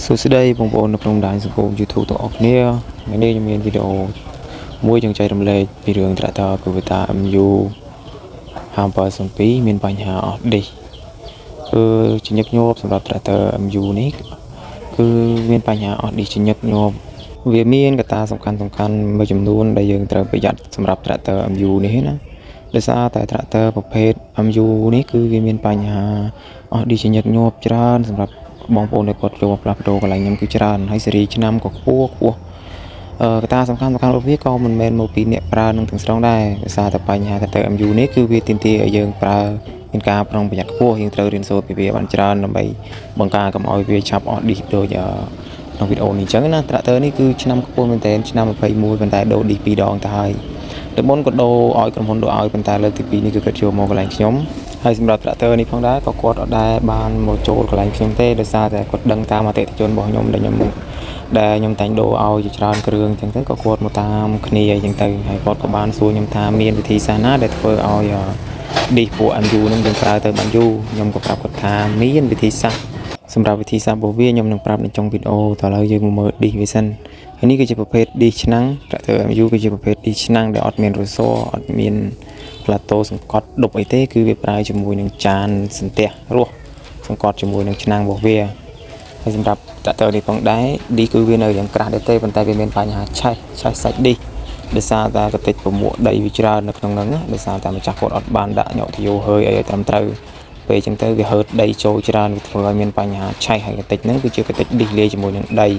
សួស្តីបងប្អូននៅក្នុងបណ្ដាញសង្គម YouTube ទាំងអស់គ្នាថ្ងៃនេះខ្ញុំមានវីដេអូមួយចង់ចែករំលែកពីរឿង Tractor Kubota MU 5.2 មានបញ្ហាអស់ដេសគឺញឹកញាប់សម្រាប់ Tractor MU នេះគឺមានបញ្ហាអស់ដេសញឹកញាប់វាមានកត្តាសំខាន់មួយចំនួនដែលយើងត្រូវប្រយ័ត្នសម្រាប់ Tractor MU នេះណាដោយសារតែ Tractor ប្រភេទ MU នេះគឺវាមានបញ្ហាអស់ដេសញឹកញាប់ច្រើនសម្រាប់បងប្អូនដែលគាត់ចូលមកផ្លាស់ប្ដូរកន្លែងខ្ញុំគឺច្រើនហើយសេរីឆ្នាំក៏ខ្ពស់កត្តាសំខាន់របស់វាក៏មិនមែនមកពីអ្នកប្រើនឹងទាំងស្រុងដែរដោយសារតែបញ្ហា Tractor MU នេះគឺវាទាមទារឲ្យយើងប្រើមានការប្រុងប្រយ័ត្នខ្ពស់យើងត្រូវរៀនសូត្រពីវាបានច្រើនដើម្បីបង្ការកុំឲ្យវាឆាប់អស់ឌីសដូចក្នុងវីដេអូនេះអញ្ចឹងណា Tractor នេះគឺឆ្នាំខ្ពស់មែនទែនឆ្នាំ21ប៉ុន្តែដូរឌីស2ដងទៅហើយតែមុនក៏ដូរឲ្យក្រុមហ៊ុនដូរឲ្យប៉ុន្តែលើកទី2នេះគឺគាត់ចូលមកកន្លែងខ្ញុំហើយសម្រាប់ Tractor នេះផងដែរក៏គាត់អត់ដែរបានមកចូលកន្លែងខ្ញុំទេដោយសារតែគាត់ដឹងតាមអតិថិជនរបស់ខ្ញុំដែលខ្ញុំតែងដូរឲ្យជាច្រើនគ្រឿងអញ្ចឹងទៅក៏គាត់មកតាមគ្នាអញ្ចឹងទៅហើយគាត់ក៏បានសួរខ្ញុំថាមានវិធីសាស្ត្រណាដែលធ្វើឲ្យឌីសពួក MU នឹងយើងប្រើទៅបានយូរខ្ញុំក៏ប្រាប់គាត់ថាមានវិធីសាស្ត្រសម្រាប់វិធីសាស្ត្ររបស់វាខ្ញុំនឹងប្រាប់នៅក្នុងវីដេអូតឥឡូវយើងមកមើលឌីសវាសិនហើយនេះគឺជាប្រភេទឌីសឆ្នាំង Tractor MU គឺជាប្រភេទឌីសឆ្នាំងដែលអត់មានរសអត់មានផ្លាតូសង្កត់ដប់អីទេគឺវាប្រើជាមួយនឹងចានសន្ទះរស់សង្កត់ជាមួយនឹងឆ្នាំងរបស់វាហើយសម្រាប់ Tractor នេះផងដែរឌីសគឺវានៅយ៉ាងក្រាស់ដែរទេប៉ុន្តែវាមានបញ្ហាឆេះសាច់ឌីសដោយសារតែកតិចប្រមួកដីវាច្រើននៅក្នុងហ្នឹងដោយសារតែម្ចាស់គាត់អត់បានដាក់ញកទយោហើយអីឲ្យត្រឹមត្រូវពេលអញ្ចឹងទៅវាហឺតដីចូលច្រើនវាធ្វើឲ្យមានបញ្ហាឆេះហើយកតិចហ្នឹងគឺជាកតិចឌីសលាយជាមួយនឹងដី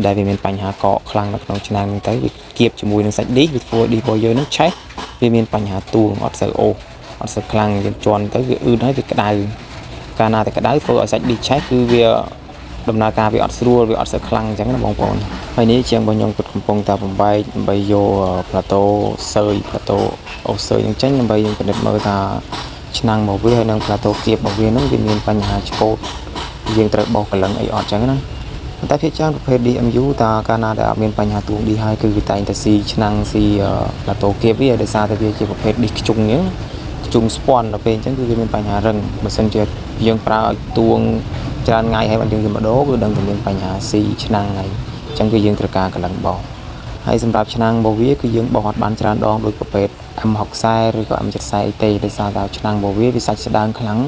ដែលវាមានបញ្ហាកកខ្លាំងនៅក្នុងឆ្នាំងហ្នឹងទៅវាគៀបជាមួយនឹងសាច់ឌីសវាធ្វើឌីសរបស់យើងហ្នឹងឆេះវាមានបញ្ហាទួងអត់សូវអូសអត់សូវខ្លាំងយើងជន់ទៅវាអឺតហើយវាក្តៅកាលណាតែក្តៅធ្វើឲ្យសាច់ឌីសឆេះគឺវាដំណើរការវាអត់ស្រួលវាអត់សូវខ្លាំងអញ្ចឹងណាបងប្អូនហើយនេះជាងរបស់ខ្ញុំគាត់កំពុងតែបំបែកដើម្បីយកផ្លាតូសើយផ្លាតូអូសើយនឹងចេញដើម្បីយើងពិនិត្យមើលថាឆ្នាំងរបស់វាហើយនិងផ្លាតូគៀបរបស់វានឹងវាមានបញ្ហាឆ្កូតយើងត្រូវបោសកលឹងអីអត់អញ្ចឹងណាតែភាគច្រើនប្រភេទ DMU តាកាលណាដែលអត់មានបញ្ហាទួងឌីហើយគឺវាតែងតែស៊ីឆ្នាំងស៊ីផ្លាតូគៀបវាដោយសារតែវាជាប្រភេទឌីខ្ជុងអញ្ចឹងខ្ជុងស្ពាន់ដល់ពេលអញ្ចឹងគឺវាមានបញ្ហារឹងបើសិនជាយើងប្រើឲ្យទួងច្រើនថ្ងៃហើយបាត់យើងទៅម្ដងគឺដឹងតែមានបញ្ហាស៊ីឆ្នាំងហើយអញ្ចឹងគឺយើងត្រូវការកលឹងបោសហើយសម្រាប់ឆ្នាំងរបស់វាគឺយើងបោសអត់បានច្រើនដងដោយប្រភេទ M60 ឬក៏ M70 ទេដោយសារតែឆ្នាំងរបស់វាសាច់ស្ដើងខ្លាំង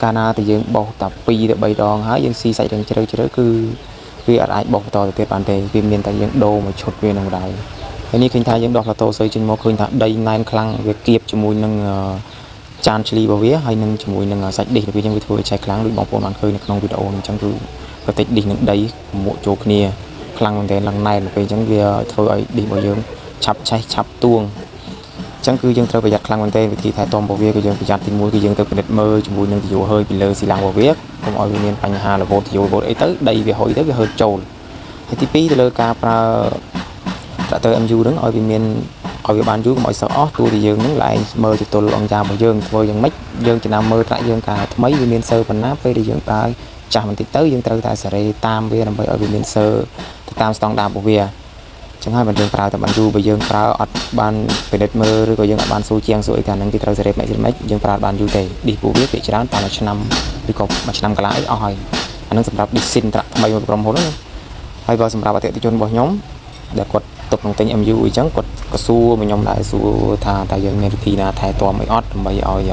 កាលណាតែយើងបោសតែ2ទៅ3ដងហើយយើងស៊ីសាច់រឹងជ្រៅគឺវាអត់អាចបោសបន្តទៅទៀតបានទេវាមានតែយើងដូរមួយឈុតវានឹងដែរហើយនេះឃើញថាយើងដោះផ្លាតូសើចេញមកឃើញថាដីណែនខ្លាំងវាគៀបជាមួយនឹងចានឈ្លីរបស់វាហើយនឹងជាមួយនឹងសាច់ឌីសវាយើងវាធ្វើឲ្យឆេះខ្លាំងដូចបងប្អូនបានឃើញនៅក្នុងវីដេអូនេះអញ្ចឹងគឺកតិចឌីសនឹងដីមួកចូលគ្នាខ្លាំងមែនទែនឡើងណែនពេលអញ្ចឹងវាធ្វើឲ្យឌីសរបស់យើងឆាប់ឆេះឆាប់ទួងអញ្ចឹងគឺយើងត្រូវប្រយ័ត្នខ្លាំងមែនទែនវិធីថែទាំរបស់វាគឺយើងប្រយ័ត្នទី1គឺយើងត្រូវពិនិត្យមើលជាមួយនឹងទយោហើយពីលើស៊ីឡាំងរបស់វាកុំឲ្យវាមានបញ្ហារវល់ទយោរវល់អីទៅដីវាហុយទៅវាហឺតចូលហើយទី2ទៅលើការប្រើ Tractor MU ហ្នឹងឲ្យវាមានឲ្យវាបានយូរកុំឲ្យសោះអស់ទោះតែយើងហ្នឹងឡើងមើលទៅទល់អង្គការរបស់យើងធ្វើយ៉ាងម៉េចយើងចំណាំមើលត្រាក់យើងកាលថ្មីវាមានសើប៉ុណ្ណាពេលដែលយើងប្រើចាស់បន្តិចទៅយើងត្រូវតែសេរីតាមវាដើម្បីឲ្យវាមានសើទៅតាមស្តង់ដាររបស់វាចឹងហើយបើយើងប្រើតែបានយូរបើយើងប្រើអត់បានពិនិត្យមើលឬក៏យើងអត់បានស៊ូជាងស៊ូអីកាលហ្នឹងគេត្រូវសេរីមិនយើងប្រើបានយូរទេឌីសពួកវាភាគច្រើនតាមមួយឆ្នាំឬក៏មួយឆ្នាំកន្លះអីអស់ហើយអាហ្នឹងសម្រាប់ឌីសស៊ីនត្រាក់ថ្មីមួយក្រុមហ៊ុនហ្នឹងហើយក៏សម្រាប់អតិថិជនរបស់ខ្ញុំដែលគាត់ទុកនឹងទិញ MU អញ្ចឹងគាត់ក៏សួរមកខ្ញុំដែរសួរថាតើយើងមានវិធីណាថែទាំអីអត់ដើម្បីឲ្យ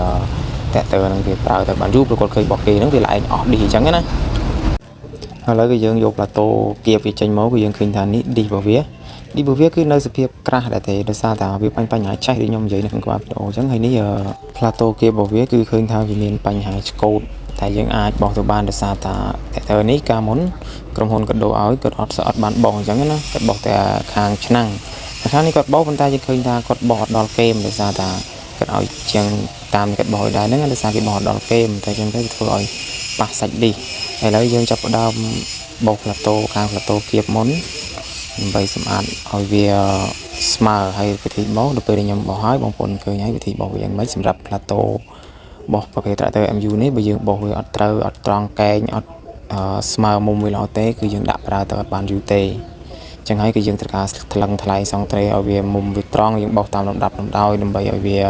Tractorនឹងវាប្រើទៅបានយូរព្រោះគាត់ឃើញរបស់គេហ្នឹងវាឡើងអស់ឌីសអញ្ចឹងណាឥឡូវគឺយើងយកផ្លាតូគៀបវាចេញមកគឺយើងឃើញថានេះឌីសរបស់វាគឺនៅសភាពក្រាស់ដែរទេដោយសារតែវាបញ្ហាឆេះដូចខ្ញុំនិយាយនៅក្នុងវីដេអូអញ្ចឹងហើយនេះផ្លាតូគៀបរបស់វាគឺឃើញថាវាមានបញ្ហាឆ្កូតតែយើងអាចបោះទៅបានដោយសារតែ Tractor នេះកាលមុនក្រុមហ៊ុនគាត់ដូរឲ្យគាត់អត់បានបោះអញ្ចឹងណាគាត់បោះតែខាងឆ្នាំងខាងនេះគាត់បោះប៉ុន្តែយើងឃើញថាគាត់បោះអត់ដល់គែមដោយសារតែគាត់ឲ្យជាងតាមគាត់បោះឲ្យដែរហ្នឹងដោយសារគេបោះអត់ដល់គែមតែអញ្ចឹងទៅធ្វើឲ្យប៉ះសាច់ឌីសឥឡូវយើងចាប់ផ្ដើមបោសផ្លាតូខាងផ្លាតូគៀបមុនដើម្បីសម្អាតឲ្យវាស្មើហើយវិធីបោសដល់ពេលដែលខ្ញុំបោសហើយបងប្អូនឃើញហើយវិធីបោសវាយ៉ាងម៉េចសម្រាប់ផ្លាតូបោសប្រភេទ Tractor MU នេះបើយើងបោសវាអត់ត្រូវអត់ត្រង់កែងអត់ស្មើមុំវាល្អទេគឺយើងដាក់ប្រើទៅអត់បានយូរទេអញ្ចឹងហើយគឺយើងត្រូវការថ្លឹងថ្លែងសង់ត្រេឲ្យវាមុំវាត្រង់យើងបោសតាមលំដាប់លំដោយដើម្បីឲ្យវា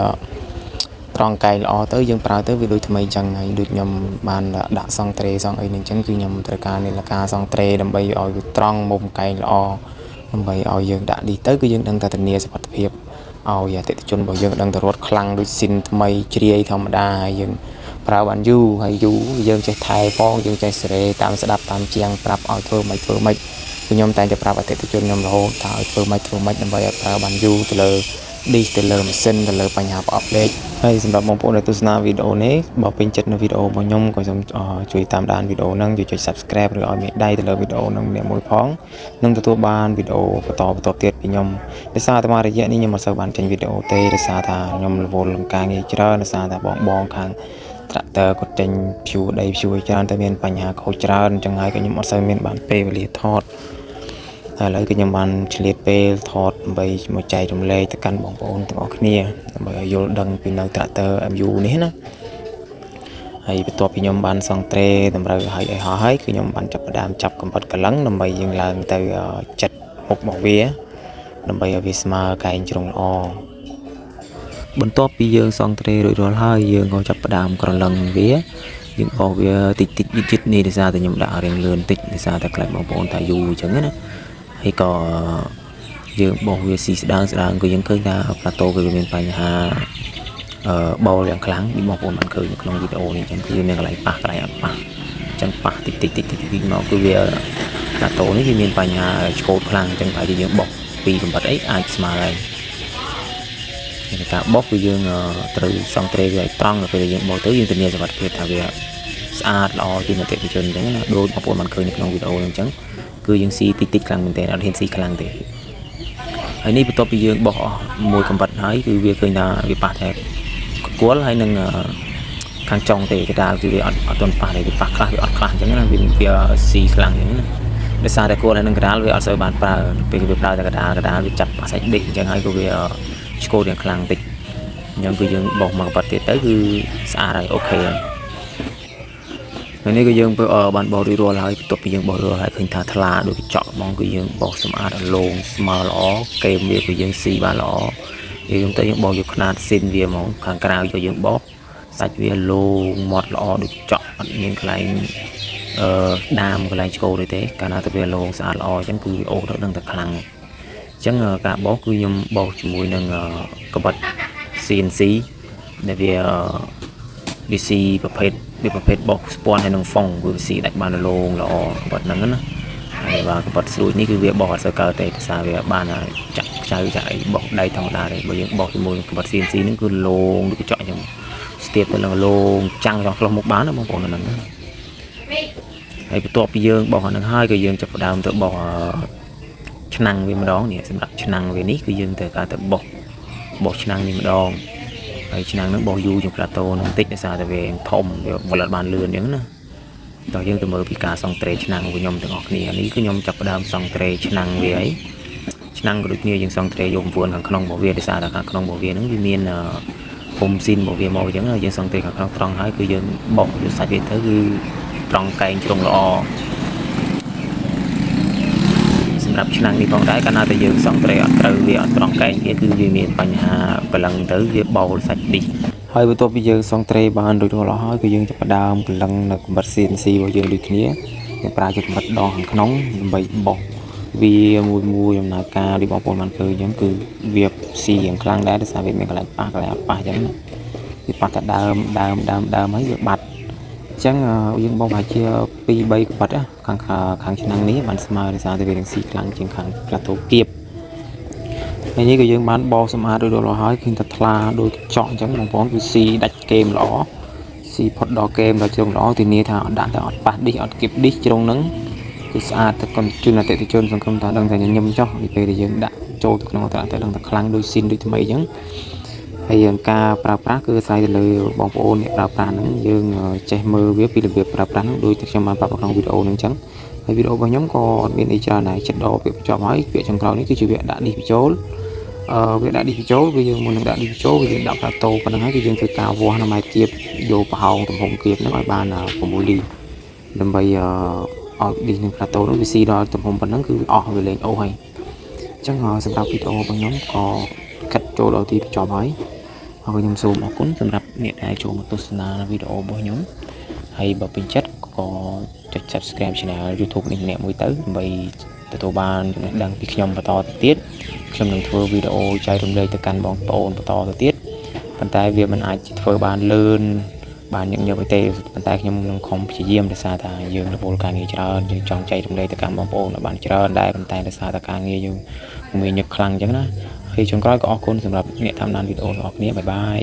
ត្រង់កែល្អទៅយើងប្រើទៅវាដូចថ្មីចឹងហើយដូចខ្ញុំបានដាក់សង់ត្រេសង់អីនឹងចឹងគឺខ្ញុំត្រូវការនាឡិកាសង់ត្រេដើម្បីឲ្យវាត្រង់មុំកែល្អដើម្បីឲ្យយើងដាក់នេះទៅគឺយើងដឹងតែធានាសុវត្ថិភាពឲ្យអតិថិជនរបស់យើងដឹងតែរត់ខ្លាំងដូចស៊ីនថ្មីជ្រាយធម្មតាហើយយើងប្រើបានយូរហើយយូរយើងចេះថែផងយើងចេះសេរីតាមស្ដាប់តាមជាងប្រាប់ឲ្យធ្វើមិនខ្ញុំតែងតែប្រាប់អតិថិជនខ្ញុំរហូតថាឲ្យធ្វើមិនដើម្បីឲ្យប្រើបានយូរទៅលើឌីសទៅលើម៉ាស៊ីនទៅលើបញ្ហាប្រអប់លេខហើយសម្រាប់បងប្អូនដែលទស្សនាវីដេអូនេះបើពេញចិត្តនៅវីដេអូរបស់ខ្ញុំក៏សូមជួយតាមដានវីដេអូហ្នឹងជួយចុច Subscribe ឬឲ្យមេដៃទៅលើវីដេអូហ្នឹងអ្នកមួយផងនឹងទទួលបានវីដេអូបន្តទៀតពីខ្ញុំដោយសារតែរយៈនេះខ្ញុំមិនសូវបានចេញវីដេអូទេដោយសារថាខ្ញុំរវល់នឹងការងារច្រើនដោយសារតែបងខាង tractor គាត់ចេញភួរដីភួរច្រើនតែមានបញ្ហាខូចច្រើនអញ្ចឹងហើយក៏ខ្ញុំអត់សូវមានបានពេលវេលាថតហើយឥឡូវគឺខ្ញុំបានឆ្លៀតពេលថតដើម្បីមកចែករំលែកទៅកាន់បងប្អូនទាំងអស់គ្នាដើម្បីឲ្យយល់ដឹងពីនៅ tractor MU នេះណាហើយបន្ទាប់ពីខ្ញុំបានសង់ត្រេតម្រូវឲ្យហោះហើយគឺខ្ញុំបានចាប់ផ្ដើមចាប់កំបិតកលឹងដើម្បីយើងឡើងទៅចិត្តមុខរបស់វាដើម្បីឲ្យវាស្មើកែងជ្រុងល្អបន្ទាប់ពីយើងសង់ត្រេរួចរាល់ហើយយើងក៏ចាប់ផ្ដើមក្រឡឹងវាយើងបោះវាតិចនេះដោយសារតែខ្ញុំដាក់រៀងលឿនតិចដោយសារតែខ្លាចបងប្អូនថាយូរអញ្ចឹងណាហើយក៏យើងបោះវាស៊ីស្ដើងគឺយើងឃើញថាផ្លាតូគឺមានបញ្ហាបោលយ៉ាងខ្លាំងពីបងប្អូនបានឃើញនៅក្នុងវីដេអូនេះអញ្ចឹងគឺមានកន្លែងប៉ះកន្លែងអត់ប៉ះអញ្ចឹងប៉ះតិចមកគឺវាផ្លាតូនេះវាមានបញ្ហាឆ្កូតខ្លាំងអញ្ចឹងតែយើងបោះពីកំបិតអីអាចស្មើហើយការបោះគឺយើងត្រូវសង់ត្រេវាឲ្យត្រង់ពេលយើងបោះទៅយើងធានាសុវត្ថិភាពថាវាស្អាតល្អជាងអតិថិជនអញ្ចឹងណាដូចបងប្អូនបានឃើញនៅក្នុងវីដេអូហ្នឹងអញ្ចឹងគឺយើងស៊ីតិចខ្លាំងមែនទែនអត់ហ៊ានស៊ីខ្លាំងទេហើយនេះបន្ទាប់ពីយើងបោះអស់មួយកំបិតហើយគឺវាឃើញថាវាប៉ះតែគល់ហើយនឹងខាងចុងទេកដាលគឺវាអត់ទាន់ប៉ះទេវាប៉ះខ្លះវាអត់ខ្លះអញ្ចឹងណាវាស៊ីខ្លាំងអញ្ចឹងណាដោយសារតែគល់ហើយនឹងកដាលវាអត់សូវបានប្រើពេលវាប្រើតែកដាលវាចាប់សាច់ដេកអញ្ចឹងហើយក៏វាឆ្កូតយ៉ាងខ្លាំងតិចអញ្ចឹងគឺយើងបោះមកកំបិតទៀតទៅគឺស្អាតហើយអូខេហើយនេះគឺយើងបានបោះរួចរាល់ហើយបន្ទាប់ពីយើងបោះរួចហើយឃើញថាថ្លាដូចកញ្ចក់ហ្មងគឺយើងបោះសម្អាតឲ្យលោងស្មើល្អកេមវាគឺយើងស៊ីបានល្អយើងទៅយើងបោះយកខ្នាតស៊ីនវាហ្មងខាងក្រៅយកយើងបោះសាច់វាលោងមាត់ល្អដូចកញ្ចក់អត់មានកន្លែងដាមកន្លែងឆ្កូតទេកាលណាទៅវាលោងស្អាតល្អអញ្ចឹងគឺអូទៅដឹងតែខ្លាំងអញ្ចឹងការបោះគឺខ្ញុំបោះជាមួយនឹងកបិត CNC ដែលវា DC ប្រភេទបោះស្ពាន់ហើយនឹងហ្វុងគឺ DC ដាច់បានលោងល្អកបិតហ្នឹងណាហើយបាទកបិតស្រួចនេះគឺវាបោះអត់សូវកើតទេដោយសារវាបានចាក់ខ្ចៅចាក់អីបោះដៃធម្មតាទេបើយើងបោះជាមួយនឹងកបិត CNC ហ្នឹងគឺលោងដូចកញ្ចក់អញ្ចឹងស្ទាបទៅនឹងលោងចាំងចង់ឆ្លោះមុខបានណាបងប្អូនហ្នឹងហើយបន្ទាប់ពីយើងបោះអាហ្នឹងហើយក៏យើងចាប់ផ្ដើមទៅបោះឆ្នាំងវាម្ដងនេះសម្រាប់ឆ្នាំងវានេះគឺយើងត្រូវការទៅបោះឆ្នាំងនេះម្ដងហើយឆ្នាំងហ្នឹងបោះយូរជាងផ្លាតូហ្នឹងតិចដោយសារតែវាធំវាវល់អត់បានលឿនអញ្ចឹងណាតោះយើងទៅមើលពីការសង់ត្រេឆ្នាំងរបស់ខ្ញុំទាំងអស់គ្នានេះគឺខ្ញុំចាប់ផ្ដើមសង់ត្រេឆ្នាំងវាហើយឆ្នាំងក៏ដូចគ្នាយើងសង់ត្រេយក9ខាងក្នុងរបស់វាដោយសារតែខាងក្នុងរបស់វាហ្នឹងវាមានពុំស៊ីនរបស់វាមកអញ្ចឹងយើងសង់ត្រេខាងក្នុងត្រង់ហើយគឺយើងបោះយកសាច់វាទៅគឺត្រង់កែងជ្រុងល្អសម្រាប់ឆ្នាំងនេះផងដែរកាលណាតែយើងសង់ត្រេអត់ត្រូវវាអត់ត្រង់កែងវាគឺវាមានបញ្ហាកលឹងទៅវាបោលសាច់ឌីសហើយបន្ទាប់ពីយើងសង់ត្រេបានរួចរាល់ហើយគឺយើងចាប់ផ្ដើមកលឹងនៅកំបិត CNC របស់យើងដូចគ្នាយើងប្រើជាកំបិតដងខាងក្នុងដើម្បីបោះវាមួយដំណើរការដូចបងប្អូនបានឃើញអញ្ចឹងគឺវាស៊ីយ៉ាងខ្លាំងដែរដោយសារវាមានកន្លែងប៉ះកន្លែងអត់ប៉ះអញ្ចឹងណាវាប៉ះតែដើមហើយវាបាត់អញ្ចឹងយើងបោះប្រហែលជា2 3កំបិតខាងឆ្នាំងនេះបានស្មើដោយសារតែវានឹងស៊ីខ្លាំងជាងខាងផ្លាតូគៀបហើយនេះក៏យើងបានបោះសម្អាតរួចរាល់ហើយឃើញតែថ្លាដូចកញ្ចក់អញ្ចឹងបងប្អូនគឺស៊ីដាច់គែមល្អស៊ីផុតដល់គែមដល់ជ្រុងល្អធានាថាអត់ដាក់តែអត់ប៉ះឌីសអត់គៀបឌីសជ្រុងហ្នឹងគឺស្អាតតែកុំជូនអតិថិជនសង្ឃឹមថាដឹងតែញញឹមចុះពីពេលដែលយើងដាក់ចូលទៅក្នុងអត្រតែដឹងតែខ្លាំងដូចស៊ីនដូចថ្មីអញ្ចឹងហើយការប្រើប្រាស់គឺអាស្រ័យទៅលើបងប្អូនអ្នកប្រើប្រាស់ហ្នឹងយើងចេះមើលវាពីរបៀបប្រើប្រាស់ហ្នឹងដូចតែខ្ញុំបានប្រាប់នៅក្នុងវីដេអូហ្នឹងអញ្ចឹងហើយវីដេអូរបស់ខ្ញុំក៏អត់មានអីច្រើនដែរចិត្តដល់ពាក្យបញ្ចប់ហើយពាក្យចុងក្រោយនេះគឺជាវាដាក់ឌីសបញ្ចូលវាដាក់ឌីសបញ្ចូលគឺយើងមុននឹងដាក់ឌីសបញ្ចូលគឺយើងដាក់ផ្លាតូប៉ុណ្ណឹងហើយគឺយើងធ្វើការវាស់នៅម៉ែត្រគៀបយកប្រហោងទំហំគៀបហ្នឹងឲ្យបាន6លីដើម្បីឲ្យឌីសនឹងផ្លាតូនោះវាស៊ីដល់ទំហំប៉ុណ្ណឹងគឺអស់វាលេងអូសហើយអញ្ចឹងសម្រាប់វីដេអូរបស់ខ្ញុំក៏កាត់ចូលដល់ទីបញ្ចប់ហើយ ហើយខ្ញុំសូមអរគុណសម្រាប់អ្នកដែលចូលមកទស្សនាវីដេអូរបស់ខ្ញុំហើយបើពេញចិត្តក៏ចុច Subscribe Channel YouTube នេះម្នាក់មួយទៅដើម្បីទទួលបានចំណេះដឹងពីខ្ញុំបន្តទៅទៀតខ្ញុំនឹងធ្វើវីដេអូចែករំលែកទៅកាន់បងប្អូនបន្តទៅទៀតប៉ុន្តែវាមិនអាចធ្វើបានលឿនបានញឹកញាប់ទេប៉ុន្តែខ្ញុំនឹងខំព្យាយាមដោយសារតែយើងរវល់ការងារច្រើនយើងចង់ចែករំលែកទៅកាន់បងប្អូនឲ្យបានច្រើនដែរប៉ុន្តែដោយសារតែការងារយើងមានញឹកខ្លាំងអញ្ចឹងណាហើយចុងក្រោយក៏អរគុណសម្រាប់អ្នកតាមដានវីដេអូរបស់គ្នាបាយបាយ